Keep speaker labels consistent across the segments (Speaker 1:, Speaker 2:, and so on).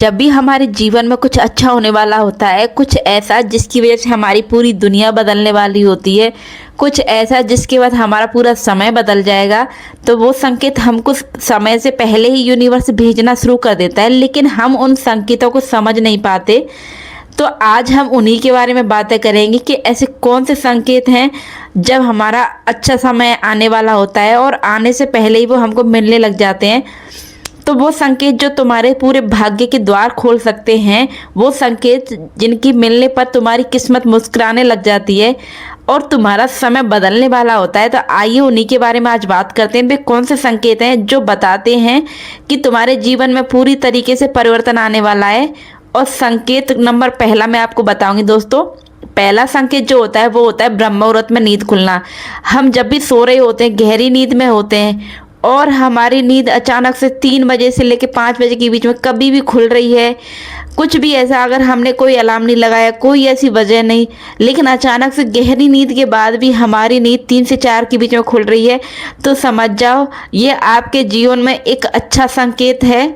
Speaker 1: जब भी हमारे जीवन में कुछ अच्छा होने वाला होता है, कुछ ऐसा जिसकी वजह से हमारी पूरी दुनिया बदलने वाली होती है, कुछ ऐसा जिसके बाद हमारा पूरा समय बदल जाएगा, तो वो संकेत हमको समय से पहले ही यूनिवर्स भेजना शुरू कर देता है, लेकिन हम उन संकेतों को समझ नहीं पाते। तो आज हम उन्हीं के बारे में बातें करेंगे कि ऐसे कौन से संकेत हैं जब हमारा अच्छा समय आने वाला होता है और आने से पहले ही वो हमको मिलने लग जाते हैं। तो वो संकेत जो तुम्हारे पूरे भाग्य के द्वार खोल सकते हैं, वो संकेत जिनकी मिलने पर तुम्हारी किस्मत मुस्कुराने लग जाती है और तुम्हारा समय बदलने वाला होता है। तो आइए उन्हीं के बारे में आज बात करते हैं। वे कौन से संकेत हैं जो बताते हैं कि तुम्हारे जीवन में पूरी तरीके से परिवर्तन आने वाला है। और संकेत नंबर पहला मैं आपको बताऊंगी दोस्तों। पहला संकेत जो होता है वो होता है ब्रह्म मुहूर्त में नींद खुलना। हम जब भी सो रहे होते हैं, गहरी नींद में होते हैं और हमारी नींद अचानक से 3 बजे से लेकर 5 बजे के बीच में कभी भी खुल रही है, कुछ भी ऐसा, अगर हमने कोई अलार्म नहीं लगाया, कोई ऐसी वजह नहीं, लेकिन अचानक से गहरी नींद के बाद भी हमारी नींद 3 से 4 के बीच में खुल रही है, तो समझ जाओ ये आपके जीवन में एक अच्छा संकेत है।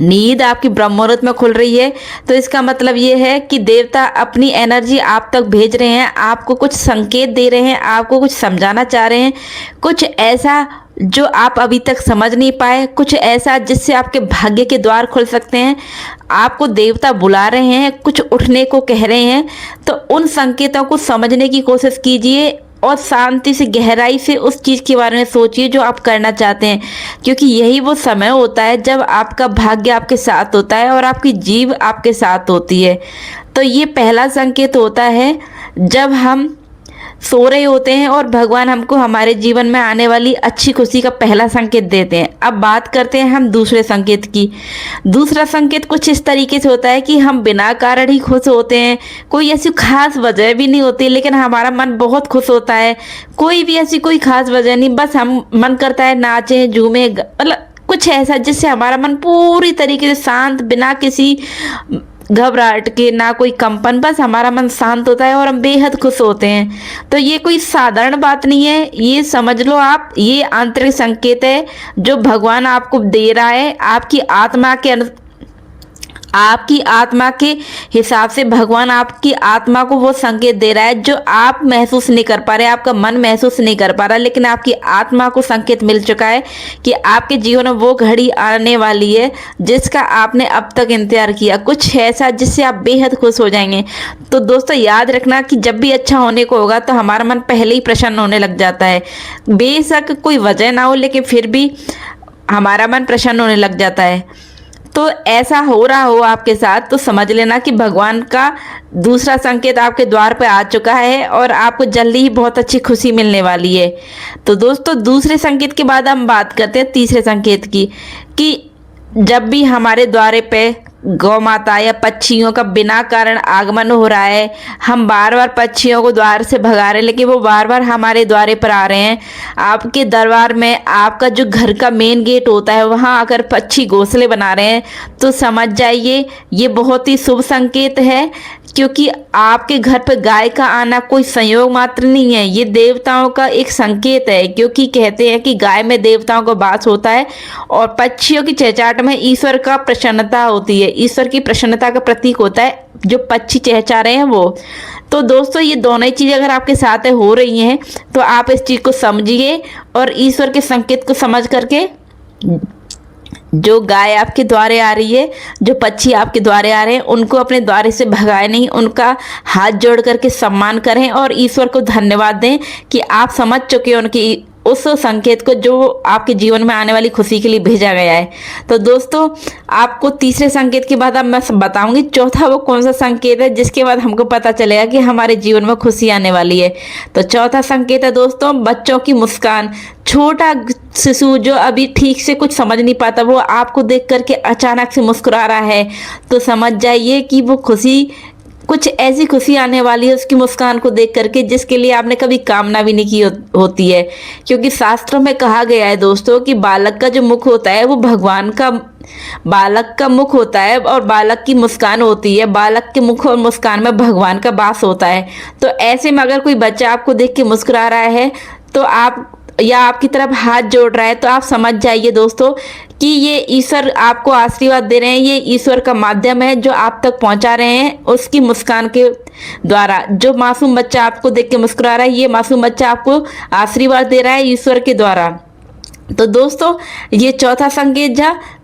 Speaker 1: नींद आपकी ब्रह्म मुहूर्त में खुल रही है तो इसका मतलब ये है कि देवता अपनी एनर्जी आप तक भेज रहे हैं, आपको कुछ संकेत दे रहे हैं, आपको कुछ समझाना चाह रहे हैं, कुछ ऐसा जो आप अभी तक समझ नहीं पाए, कुछ ऐसा जिससे आपके भाग्य के द्वार खुल सकते हैं। आपको देवता बुला रहे हैं, कुछ उठने को कह रहे हैं। तो उन संकेतों को समझने की कोशिश कीजिए और शांति से, गहराई से उस चीज़ के बारे में सोचिए जो आप करना चाहते हैं, क्योंकि यही वो समय होता है जब आपका भाग्य आपके साथ होता है और आपकी जीव आपके साथ होती है। तो ये पहला संकेत होता है जब हम सो रहे होते हैं और भगवान हमको हमारे जीवन में आने वाली अच्छी खुशी का पहला संकेत देते हैं। अब बात करते हैं हम दूसरे संकेत की। दूसरा संकेत कुछ इस तरीके से होता है कि हम बिना कारण ही खुश होते हैं, कोई ऐसी खास वजह भी नहीं होती, लेकिन हमारा मन बहुत खुश होता है। कोई भी ऐसी कोई खास वजह नहीं, बस हम मन करता है नाचें झूमें, मतलब कुछ ऐसा जिससे हमारा मन पूरी तरीके से शांत, बिना किसी घबराहट के, ना कोई कंपन, बस हमारा मन शांत होता है और हम बेहद खुश होते हैं। तो ये कोई साधारण बात नहीं है, ये समझ लो आप, ये आंतरिक संकेत है जो भगवान आपको दे रहा है। आपकी आत्मा के हिसाब से भगवान आपकी आत्मा को वो संकेत दे रहा है जो आप महसूस नहीं कर पा रहे, आपका मन महसूस नहीं कर पा रहा, लेकिन आपकी आत्मा को संकेत मिल चुका है कि आपके जीवन में वो घड़ी आने वाली है जिसका आपने अब तक इंतजार किया, कुछ ऐसा जिससे आप बेहद खुश हो जाएंगे। तो दोस्तों याद रखना कि जब भी अच्छा होने को होगा तो हमारा मन पहले ही प्रसन्न होने लग जाता है। बेशक कोई वजह ना हो, लेकिन फिर भी हमारा मन प्रसन्न होने लग जाता है। तो ऐसा हो रहा हो आपके साथ तो समझ लेना कि भगवान का दूसरा संकेत आपके द्वार पर आ चुका है और आपको जल्दी ही बहुत अच्छी खुशी मिलने वाली है। तो दोस्तों दूसरे संकेत के बाद हम बात करते हैं तीसरे संकेत की, कि जब भी हमारे द्वारे पे गौ माता या पक्षियों का बिना कारण आगमन हो रहा है, हम बार बार पक्षियों को द्वार से भगा रहे हैं लेकिन वो बार बार हमारे द्वारे पर आ रहे हैं, आपके दरबार में, आपका जो घर का मेन गेट होता है वहाँ आकर पक्षी घोंसले बना रहे हैं, तो समझ जाइए ये बहुत ही शुभ संकेत है, क्योंकि आपके घर पर गाय का आना कोई संयोग मात्र नहीं है, ये देवताओं का एक संकेत है। क्योंकि कहते हैं कि गाय में देवताओं का वास होता है और पक्षियों की चहचहाट में ईश्वर का प्रसन्नता होती है, ईश्वर की प्रसन्नता का प्रतीक होता है जो पक्षी चहचहा रहे हैं वो। तो दोस्तों ये दोनों ही चीज़ें अगर आपके साथ हो रही हैं तो आप इस चीज़ को समझिए और ईश्वर के संकेत को समझ करके, जो गाय आपके द्वारे आ रही है, जो पक्षी आपके द्वारे आ रहे हैं, उनको अपने द्वारे से भगाए नहीं, उनका हाथ जोड़ करके सम्मान करें और ईश्वर को धन्यवाद दें कि आप समझ चुके हैं उनकी उस संकेत को जो आपके जीवन में आने वाली खुशी के लिए भेजा गया है। तो दोस्तों आपको तीसरे संकेत के बाद अब मैं बताऊंगी चौथा वो कौन सा संकेत है जिसके बाद हमको पता चलेगा कि हमारे जीवन में खुशी आने वाली है। तो चौथा संकेत है दोस्तों बच्चों की मुस्कान। छोटा शिशु जो अभी ठीक से कुछ समझ नहीं पाता, वो आपको देख करके अचानक से मुस्कुरा रहा है, तो समझ जाइए कि वो खुशी, कुछ ऐसी खुशी आने वाली है उसकी मुस्कान को देख करके जिसके लिए आपने कभी कामना भी नहीं की होती है। क्योंकि शास्त्रों में कहा गया है दोस्तों कि बालक का जो मुख होता है वो भगवान का, बालक का मुख होता है और बालक की मुस्कान होती है, बालक के मुख और मुस्कान में भगवान का वास होता है। तो ऐसे में अगर कोई बच्चा आपको देख के मुस्कुरा रहा है तो आप, या आपकी तरफ हाथ जोड़ रहा है, तो आप समझ जाइए दोस्तों कि ये ईश्वर आपको आशीर्वाद दे रहे हैं, ये ईश्वर का माध्यम है जो आप तक पहुंचा रहे हैं उसकी मुस्कान के द्वारा। जो मासूम बच्चा आपको देख के मुस्कुरा रहा है, ये मासूम बच्चा आपको आशीर्वाद दे रहा है ईश्वर के द्वारा। तो दोस्तों ये चौथा संकेत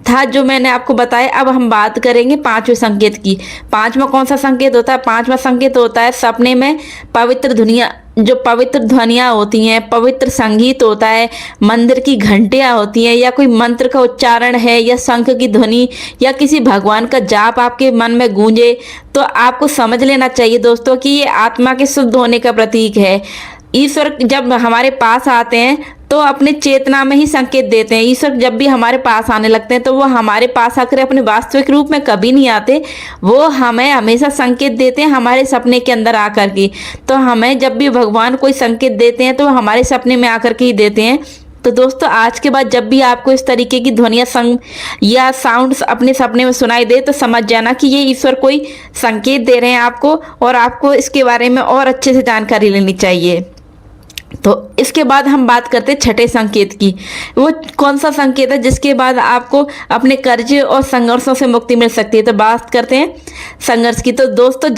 Speaker 1: था जो मैंने आपको बताया। अब हम बात करेंगे पांचवें संकेत की। पांचवा कौन सा संकेत होता है? पांचवा संकेत होता है सपने में पवित्र दुनिया, जो पवित्र ध्वनियाँ होती हैं, पवित्र संगीत होता है, मंदिर की घंटियाँ होती हैं, या कोई मंत्र का उच्चारण है, या शंख की ध्वनि, या किसी भगवान का जाप आपके मन में गूंजे, तो आपको समझ लेना चाहिए दोस्तों कि ये आत्मा के शुद्ध होने का प्रतीक है। ईश्वर जब हमारे पास आते हैं तो अपने चेतना में ही संकेत देते हैं। ईश्वर जब भी हमारे पास आने लगते हैं तो वो हमारे पास आकर अपने वास्तविक रूप में कभी नहीं आते, वो हमें हमेशा संकेत देते हैं हमारे सपने के अंदर आकर के। तो हमें जब भी भगवान कोई संकेत देते हैं तो हमारे सपने में आकर के ही देते हैं। तो दोस्तों आज के बाद जब भी आपको इस तरीके की ध्वनियाँ या साउंड्स अपने सपने में सुनाई दे तो समझ जाना कि ये ईश्वर कोई संकेत दे रहे हैं आपको, और आपको इसके बारे में और अच्छे से जानकारी लेनी चाहिए। तो इसके बाद हम बात करते हैं छठे संकेत की। वो कौन सा संकेत है जिसके बाद आपको अपने कर्ज और संघर्षों से मुक्ति मिल सकती है? तो बात करते हैं संघर्ष की। तो दोस्तों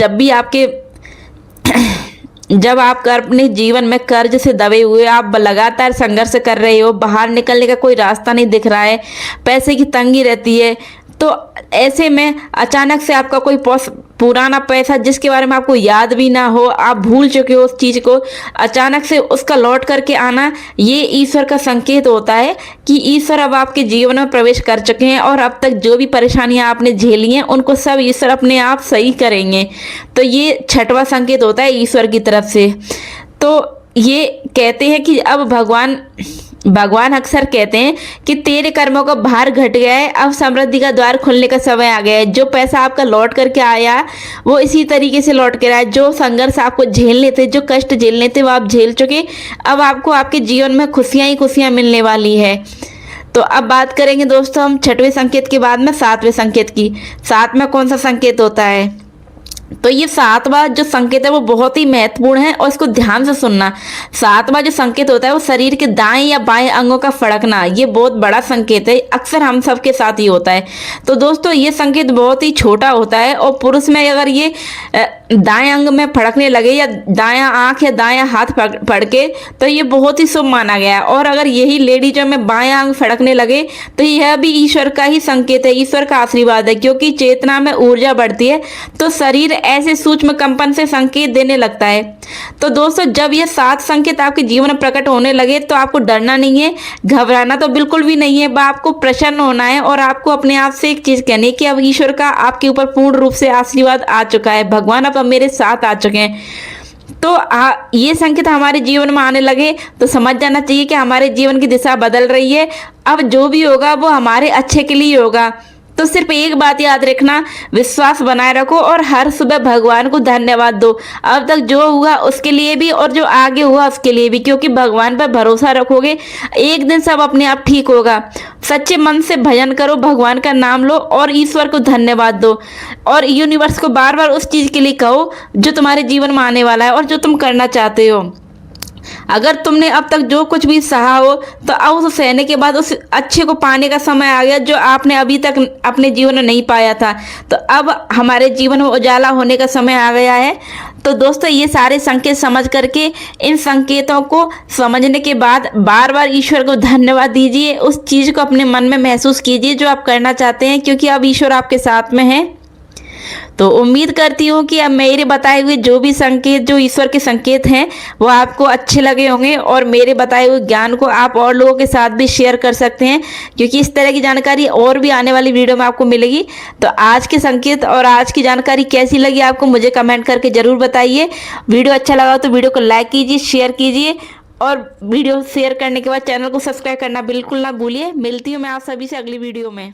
Speaker 1: जब आप अपने जीवन में कर्ज से दबे हुए, आप लगातार संघर्ष कर रहे हो, बाहर निकलने का कोई रास्ता नहीं दिख रहा है, पैसे की तंगी रहती है, तो ऐसे में अचानक से आपका कोई पुराना पैसा जिसके बारे में आपको याद भी ना हो, आप भूल चुके हो उस चीज़ को, अचानक से उसका लौट करके आना, ये ईश्वर का संकेत होता है कि ईश्वर अब आपके जीवन में प्रवेश कर चुके हैं और अब तक जो भी परेशानियां आपने झेली हैं उनको सब ईश्वर अपने आप सही करेंगे। तो ये छठवां संकेत होता है ईश्वर की तरफ से। तो ये कहते हैं कि अब भगवान अक्सर कहते हैं कि तेरे कर्मों का भार घट गया है, अब समृद्धि का द्वार खुलने का समय आ गया है। जो पैसा आपका लौट करके आया वो इसी तरीके से लौट कर आया। जो संघर्ष आपको झेलने थे, जो कष्ट झेलने थे, वो आप झेल चुके, अब आपको आपके जीवन में खुशियां ही खुशियां मिलने वाली है। तो अब बात करेंगे दोस्तों हम छठवें संकेत के बाद में सातवें संकेत की। सातवां कौन सा संकेत होता है? तो ये सातवां जो संकेत है वो बहुत ही महत्वपूर्ण है और इसको ध्यान से सुनना। सातवां जो संकेत होता है वो शरीर के दाएं या बाएं अंगों का फड़कना, ये बहुत बड़ा संकेत है, अक्सर हम सबके साथ ही होता है। तो दोस्तों ये संकेत बहुत ही छोटा होता है और पुरुष में अगर ये दाएं अंग में फड़कने लगे या दायां आंख या दायां हाथ फड़के तो ये बहुत ही शुभ माना गया है। और अगर यही लेडीजों में बायां अंग फड़कने लगे तो यह भी ईश्वर का ही संकेत है, ईश्वर का आशीर्वाद है, क्योंकि चेतना में ऊर्जा बढ़ती है तो शरीर ऐसे सूक्ष्म कंपन से संकेत देने लगता है। तो दोस्तों जब ये 7 संकेत आपके जीवन में प्रकट होने लगे तो आपको डरना नहीं है, घबराना तो बिल्कुल भी नहीं है, आपको प्रसन्न होना है और आपको अपने आप से एक चीज कहनी है कि अब ईश्वर का आपके ऊपर पूर्ण रूप से आशीर्वाद आ चुका है, भगवान अब मेरे साथ आ चुके हैं। तो ये संकेत हमारे जीवन में आने लगे तो समझ जाना चाहिए कि हमारे जीवन की दिशा बदल रही है। अब जो भी होगा वो हमारे अच्छे के लिए होगा। तो सिर्फ एक बात याद रखना, विश्वास बनाए रखो और हर सुबह भगवान को धन्यवाद दो, अब तक जो हुआ उसके लिए भी और जो आगे हुआ उसके लिए भी, क्योंकि भगवान पर भरोसा रखोगे एक दिन सब अपने आप ठीक होगा। सच्चे मन से भजन करो, भगवान का नाम लो और ईश्वर को धन्यवाद दो और यूनिवर्स को बार बार उस चीज़ के लिए कहो जो तुम्हारे जीवन में आने वाला है और जो तुम करना चाहते हो। अगर तुमने अब तक जो कुछ भी सहा हो तो अब उस सहने के बाद उस अच्छे को पाने का समय आ गया जो आपने अभी तक अपने जीवन में नहीं पाया था। तो अब हमारे जीवन में उजाला होने का समय आ गया है। तो दोस्तों ये सारे संकेत समझ करके इन संकेतों को समझने के बाद बार बार ईश्वर को धन्यवाद दीजिए, उस चीज़ को अपने मन में महसूस कीजिए जो आप करना चाहते हैं, क्योंकि अब ईश्वर आपके साथ में है। तो उम्मीद करती हूँ कि अब मेरे बताए हुए जो भी संकेत, जो ईश्वर के संकेत हैं, वो आपको अच्छे लगे होंगे और मेरे बताए हुए ज्ञान को आप और लोगों के साथ भी शेयर कर सकते हैं, क्योंकि इस तरह की जानकारी और भी आने वाली वीडियो में आपको मिलेगी। तो आज के संकेत और आज की जानकारी कैसी लगी आपको मुझे कमेंट करके ज़रूर बताइए। वीडियो अच्छा लगा तो वीडियो को लाइक कीजिए, शेयर कीजिए और वीडियो शेयर करने के बाद चैनल को सब्सक्राइब करना बिल्कुल ना भूलिए। मिलती हूँ मैं आप सभी से अगली वीडियो में।